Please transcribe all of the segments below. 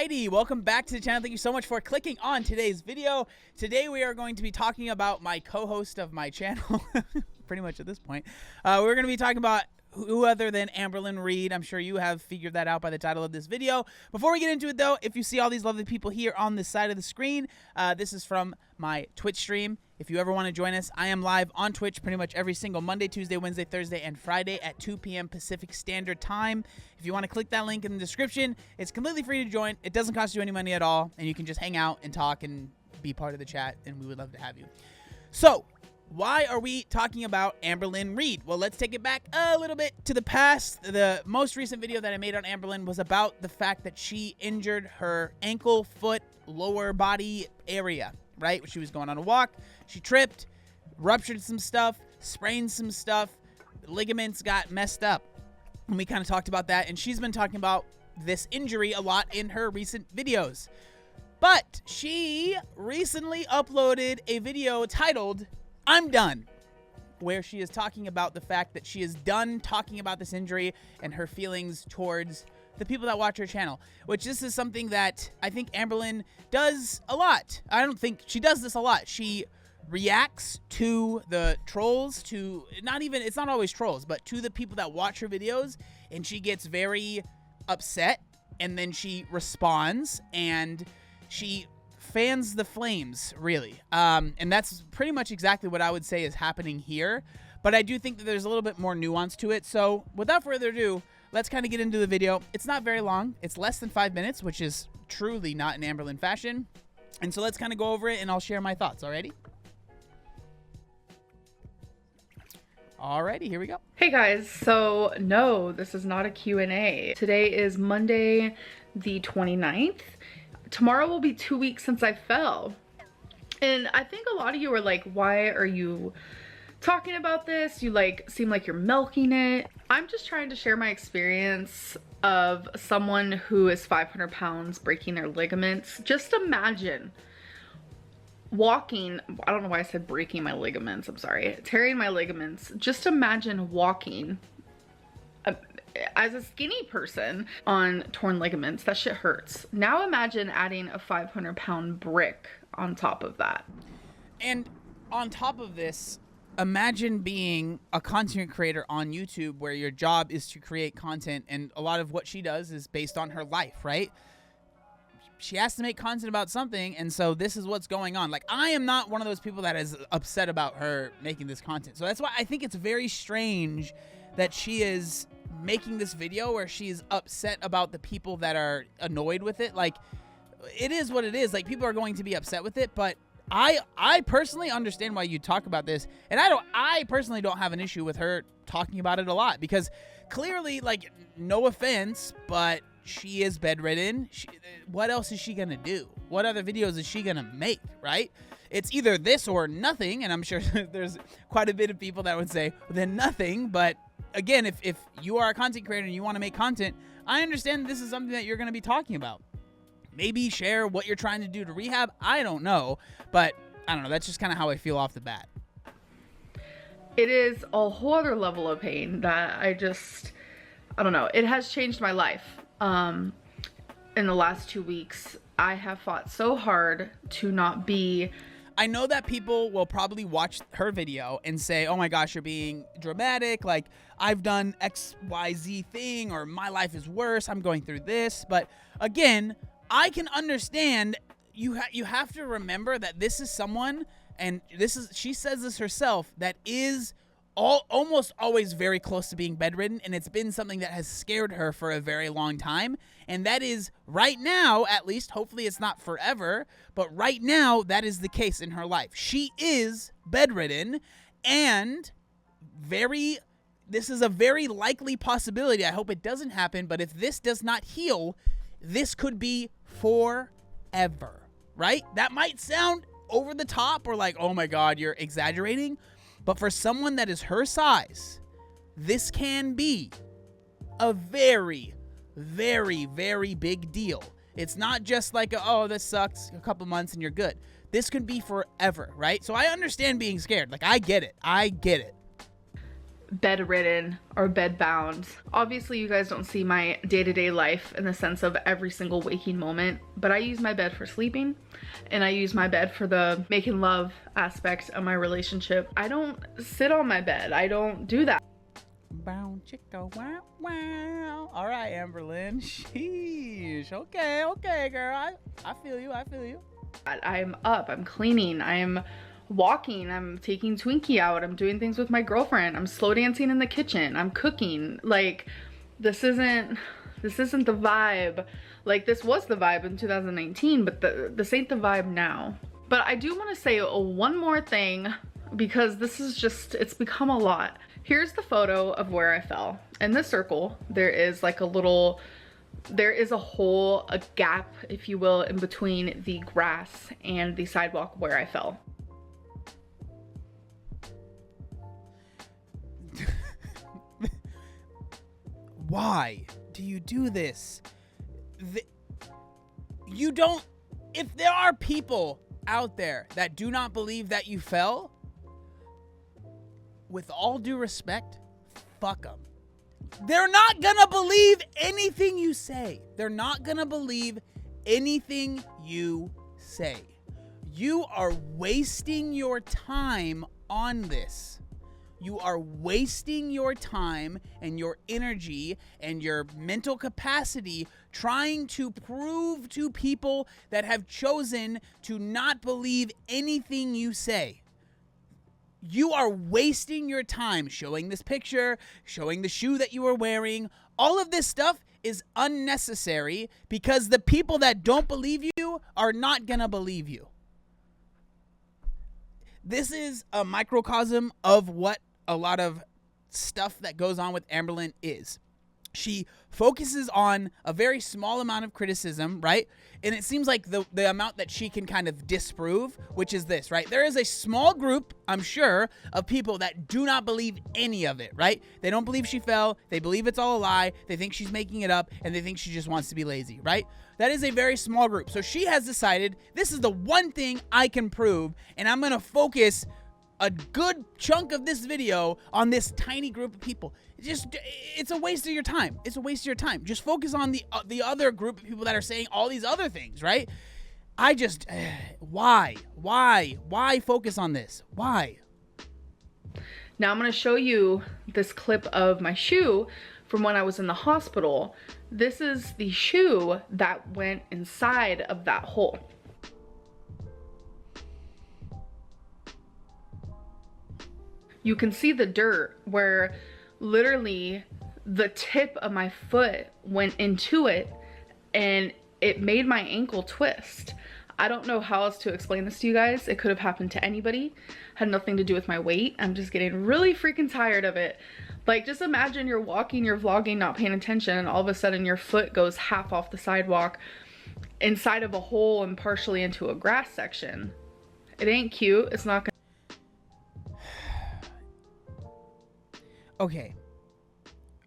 Alrighty, welcome back to the channel. Thank you so much for clicking on today's video. Today we are going to be talking about my co-host of my channel, pretty much at this point. We're going to be talking about who other than Amberlynn Reid. I'm sure you have figured that out by the title of this video. Before we get into it though, if you see all these lovely people here on this side of the screen, this is from my Twitch stream. If you ever want to join us, I am live on Twitch pretty much every single Monday, Tuesday, Wednesday, Thursday, and Friday at 2 p.m. Pacific Standard Time. If you want to click that link in the description, it's completely free to join. It doesn't cost you any money at all, and you can just hang out and talk and be part of the chat, and we would love to have you. So, why are we talking about Amberlynn Reid? Well, let's take it back a little bit to the past. The most recent video that I made on Amberlynn was about the fact that she injured her ankle, foot, lower body area, right? She was going on a walk, she tripped, ruptured some stuff, sprained some stuff, ligaments got messed up. And we kind of talked about that, and she's been talking about this injury a lot in her recent videos. But she recently uploaded a video titled, "I'm Done," where she is talking about the fact that she is done talking about this injury and her feelings towards the people that watch her channel, which this is something that I think Amberlynn does a lot. I don't think she does this a lot. She reacts to the trolls, to it's not always trolls, but to the people that watch her videos, and she gets very upset, and then she responds, and she fans the flames, really. And that's pretty much exactly what I would say is happening here, but I do think that there's a little bit more nuance to it. So without further ado, let's kind of get into the video. It's not very long. It's less than 5 minutes, which is truly not in Amberlynn fashion. And so let's kind of go over it, and I'll share my thoughts. Alrighty? Alrighty, here we go. Hey guys, so no, this is not a Q&A. Today is Monday the 29th. Tomorrow will be 2 weeks since I fell. And I think a lot of you are like, why are you talking about this? You seem like you're milking it. I'm just trying to share my experience of someone who is 500 pounds breaking their ligaments. Just imagine walking, I don't know why I said breaking my ligaments, I'm sorry, tearing my ligaments. Just imagine walking as a skinny person on torn ligaments. That shit hurts. Now imagine adding a 500-pound brick on top of that. And on top of this, imagine being a content creator on YouTube where your job is to create content, and a lot of what she does is based on her life, right? She has to make content about something, and so this is what's going on. Like, I am not one of those people that is upset about her making this content. So that's why I think it's very strange that she is making this video where she's upset about the people that are annoyed with it. Like, it is what it is. Like, people are going to be upset with it, but I personally understand why you talk about this, and I personally don't have an issue with her talking about it a lot, because clearly, like, no offense, but she is bedridden. What else is she gonna do? What other videos is she gonna make, right? It's either this or nothing, and I'm sure there's quite a bit of people that would say, then nothing. But again, if you are a content creator and you want to make content, I understand this is something that you're gonna be talking about. Maybe share what you're trying to do to rehab. I don't know, but I don't know. That's just kind of how I feel off the bat. It is a whole other level of pain that I don't know. It has changed my life. In the last 2 weeks, I have fought so hard to not be. I know that people will probably watch her video and say, oh my gosh, you're being dramatic. Like, I've done XYZ thing, or my life is worse. I'm going through this. But again, I can understand. You have to remember that this is someone, and she says this herself, that is almost always very close to being bedridden, and it's been something that has scared her for a very long time. And that is right now, at least, hopefully it's not forever, but right now that is the case in her life. She is bedridden, and this is a very likely possibility. I hope it doesn't happen, but if this does not heal, this could be forever, right? That might sound over the top, or like, oh my God, you're exaggerating. But for someone that is her size, this can be a very, very, very big deal. It's not just like, oh, this sucks, a couple months and you're good. This could be forever, right? So I understand being scared. Like, I get it. bedridden or bedbound. Obviously, you guys don't see my day-to-day life in the sense of every single waking moment, but I use my bed for sleeping, and I use my bed for the making love aspect of my relationship. I don't sit on my bed. I don't do that. Bow chicka wow wow. All right, Amberlynn. Sheesh. Okay, girl. I feel you. I'm up, I'm cleaning, I'm walking, I'm taking Twinkie out, I'm doing things with my girlfriend, I'm slow dancing in the kitchen, I'm cooking. Like, this isn't the vibe. Like, this was the vibe in 2019, but this ain't the vibe now. But I do want to say one more thing, because this is just, it's become a lot. Here's the photo of where I fell. In this circle, there is like a hole, a gap, if you will, in between the grass and the sidewalk where I fell. Why do you do this? You don't, if there are people out there that do not believe that you fell, with all due respect, fuck them. They're not gonna believe anything you say. They're not gonna believe anything you say. You are wasting your time on this. You are wasting your time and your energy and your mental capacity trying to prove to people that have chosen to not believe anything you say. You are wasting your time showing this picture, showing the shoe that you are wearing. All of this stuff is unnecessary because the people that don't believe you are not gonna believe you. This is a microcosm of what a lot of stuff that goes on with Amberlynn is. She focuses on a very small amount of criticism, right? And it seems like the amount that she can kind of disprove, which is this, right? There is a small group, I'm sure, of people that do not believe any of it, right? They don't believe she fell. They believe it's all a lie. They think she's making it up, and they think she just wants to be lazy, right? That is a very small group. So she has decided, this is the one thing I can prove, and I'm going to focus a good chunk of this video on this tiny group of people. It's a waste of your time. It's a waste of your time. Just focus on the other group of people that are saying all these other things, right? Why focus on this? Why? Now I'm going to show you this clip of my shoe from when I was in the hospital. This is the shoe that went inside of that hole. You can see the dirt where literally the tip of my foot went into it and it made my ankle twist. I don't know how else to explain this to you guys. It could have happened to anybody. Had nothing to do with my weight. I'm just getting really freaking tired of it. Like, just imagine you're walking, you're vlogging, not paying attention, and all of a sudden your foot goes half off the sidewalk inside of a hole and partially into a grass section. It ain't cute. It's not gonna. Okay,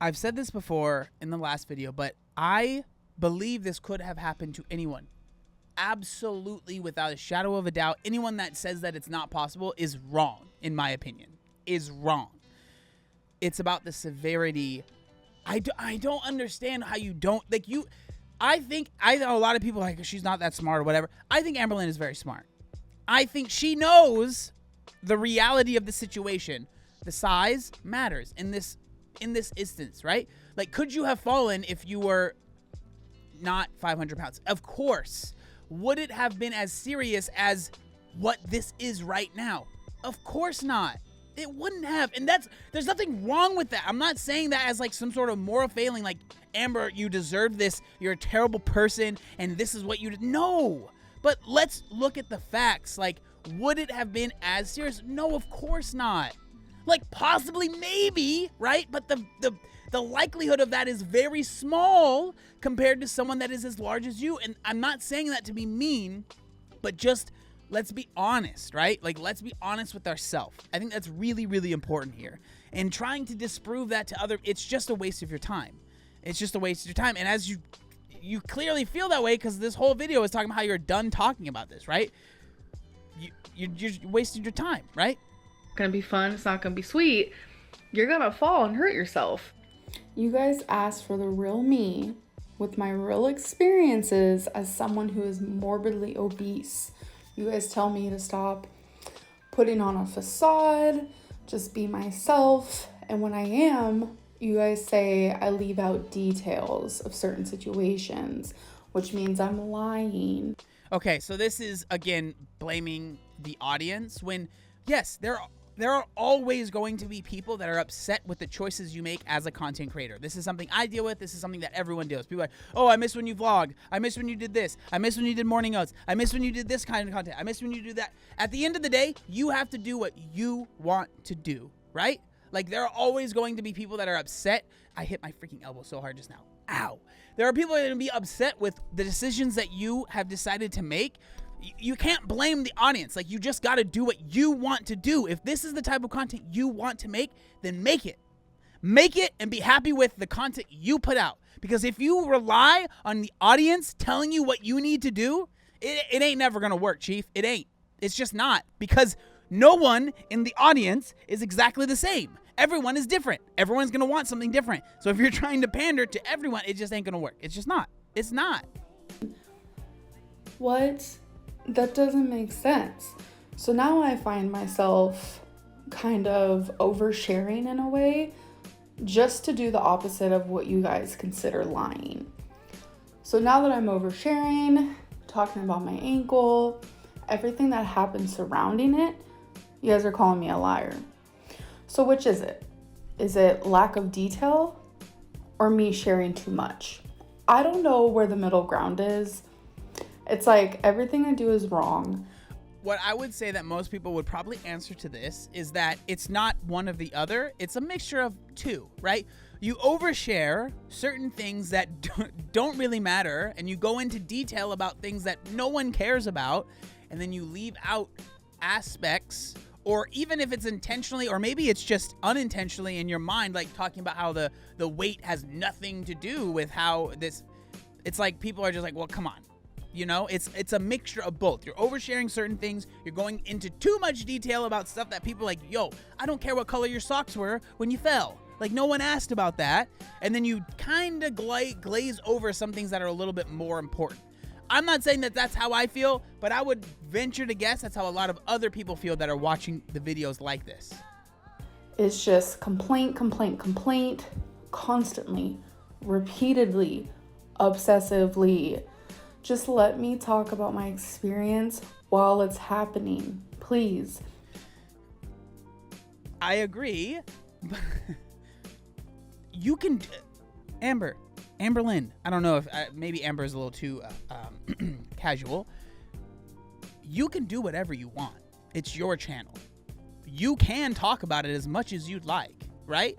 I've said this before in the last video, but I believe this could have happened to anyone. Absolutely, without a shadow of a doubt. Anyone that says that it's not possible is wrong, in my opinion, is wrong. It's about the severity. I don't understand how you don't, like, you, I know a lot of people are like, she's not that smart or whatever. I think Amberlynn is very smart. I think she knows the reality of the situation. The size matters in this instance, right? Like, could you have fallen if you were not 500 pounds? Of course. Would it have been as serious as what this is right now? Of course not. It wouldn't have. And there's nothing wrong with that. I'm not saying that as like some sort of moral failing, like, Amber, you deserve this. You're a terrible person and this is what you did. No. But let's look at the facts. Like, would it have been as serious? No, of course not. Like, possibly, maybe, right? But the likelihood of that is very small compared to someone that is as large as you. And I'm not saying that to be mean, but just let's be honest, right? Like, let's be honest with ourselves. I think that's really, really important here. And trying to disprove that to other, it's just a waste of your time. It's just a waste of your time. And as you clearly feel that way because this whole video is talking about how you're done talking about this, right? You're just wasting your time, right? Gonna be fun, it's not gonna be sweet. you're gonna fall and hurt yourself. You guys asked for the real me with my real experiences as someone who is morbidly obese. You guys tell me to stop putting on a facade, just be myself. And when I am, you guys say I leave out details of certain situations, which means I'm lying. Okay, so this is, again, blaming the audience when, yes, there are always going to be people that are upset with the choices you make as a content creator. This is something I deal with. This is something that everyone deals with. People are like, oh, I miss when you vlog. I miss when you did this. I miss when you did morning oats. I miss when you did this kind of content. I miss when you do that. At the end of the day, you have to do what you want to do, right? Like, there are always going to be people that are upset. I hit my freaking elbow so hard just now. Ow. There are people that are going to be upset with the decisions that you have decided to make. You can't blame the audience. Like, you just got to do what you want to do. If this is the type of content you want to make, then make it. Make it and be happy with the content you put out. Because if you rely on the audience telling you what you need to do, it ain't never going to work, Chief. It ain't. It's just not. Because no one in the audience is exactly the same. Everyone is different. Everyone's going to want something different. So if you're trying to pander to everyone, it just ain't going to work. It's just not. It's not. What? That doesn't make sense. So now I find myself kind of oversharing in a way just to do the opposite of what you guys consider lying. So now that I'm oversharing, talking about my ankle, everything that happened surrounding it, you guys are calling me a liar. So which is it? Is it lack of detail or me sharing too much? I don't know where the middle ground is. It's like everything I do is wrong. What I would say that most people would probably answer to this is that it's not one or the other. It's a mixture of two, right? You overshare certain things that don't really matter, and you go into detail about things that no one cares about, and then you leave out aspects, or even if it's intentionally, or maybe it's just unintentionally in your mind, like talking about how the weight has nothing to do with how this, it's like people are just like, well, come on. You know, it's a mixture of both. You're oversharing certain things. You're going into too much detail about stuff that people are like, yo, I don't care what color your socks were when you fell. Like, no one asked about that. And then you kind of glaze over some things that are a little bit more important. I'm not saying that that's how I feel, but I would venture to guess that's how a lot of other people feel that are watching the videos like this. It's just complaint, constantly, repeatedly, obsessively. Just let me talk about my experience while it's happening, please. I agree. You can, Amberlynn, I don't know if maybe Amber is a little too casual. You can do whatever you want. It's your channel. You can talk about it as much as you'd like, right?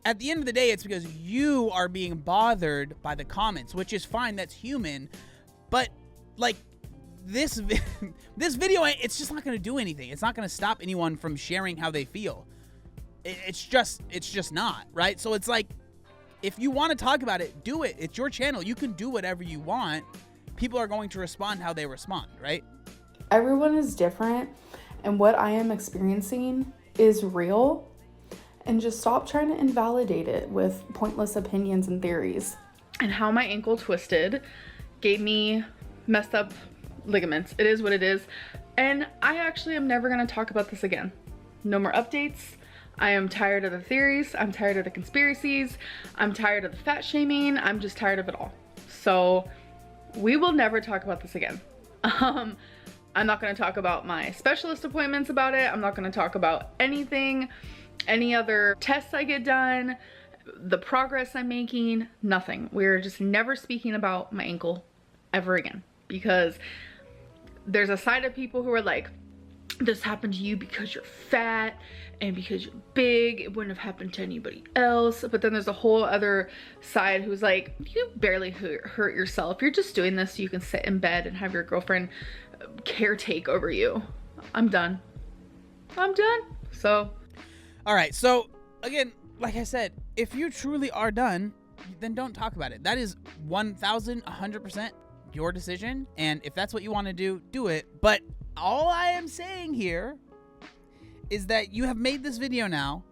At the end of the day, it's because you are being bothered by the comments, which is fine. That's human. But like this video, it's just not going to do anything. It's not going to stop anyone from sharing how they feel. It's just not, right? So it's like, if you want to talk about it, do it. It's your channel. You can do whatever you want. People are going to respond how they respond, right? Everyone is different, and what I am experiencing is real. And just stop trying to invalidate it with pointless opinions and theories. And how my ankle twisted gave me messed up ligaments. It is what it is. And I actually am never going to talk about this again. No more updates. I am tired of the theories. I'm tired of the conspiracies. I'm tired of the fat shaming. I'm just tired of it all. So we will never talk about this again. I'm not going to talk about my specialist appointments about it. I'm not going to talk about anything, any other tests I get done, the progress I'm making, nothing. We're just never speaking about my ankle ever again, because there's a side of people who are like, this happened to you because you're fat and because you're big. It wouldn't have happened to anybody else. But then there's a whole other side who's like, you barely hurt yourself. You're just doing this so you can sit in bed and have your girlfriend caretake over you. I'm done. So all right, so again, like I said, if you truly are done, then don't talk about it. That is 1,100% your decision, and if that's what you want to do, do it. But all I am saying here is that you have made this video now.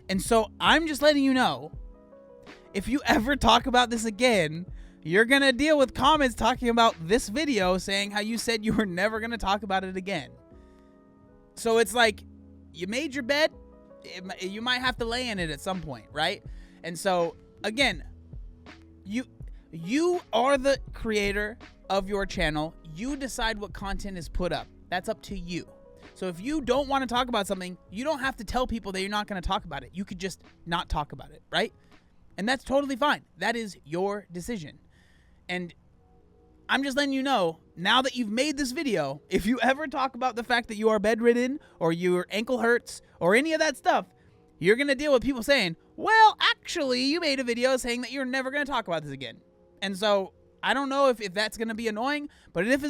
And so I'm just letting you know, if you ever talk about this again, you're going to deal with comments talking about this video saying how you said you were never going to talk about it again. So it's like, you made your bed, you might have to lay in it at some point, right? And so, again, you are the creator of your channel. You decide what content is put up. That's up to you. So if you don't want to talk about something, you don't have to tell people that you're not going to talk about it. You could just not talk about it, right? And that's totally fine. That is your decision. And I'm just letting you know, now that you've made this video, if you ever talk about the fact that you are bedridden or your ankle hurts or any of that stuff, you're going to deal with people saying, well, actually, you made a video saying that you're never going to talk about this again. And so I don't know if that's going to be annoying, but if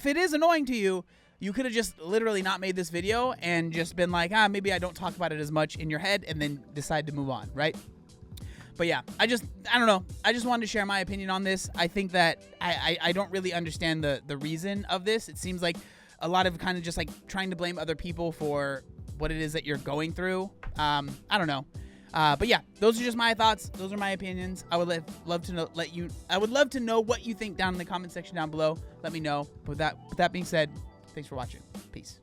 it is annoying to you, you could have just literally not made this video and just been like, maybe I don't talk about it as much in your head, and then decide to move on, right? But yeah, I don't know. I just wanted to share my opinion on this. I think that I don't really understand the reason of this. It seems like a lot of kind of just like trying to blame other people for what it is that you're going through. I don't know. But yeah, those are just my thoughts. Those are my opinions. I would love to know what you think down in the comment section down below. Let me know. But with that being said, thanks for watching. Peace.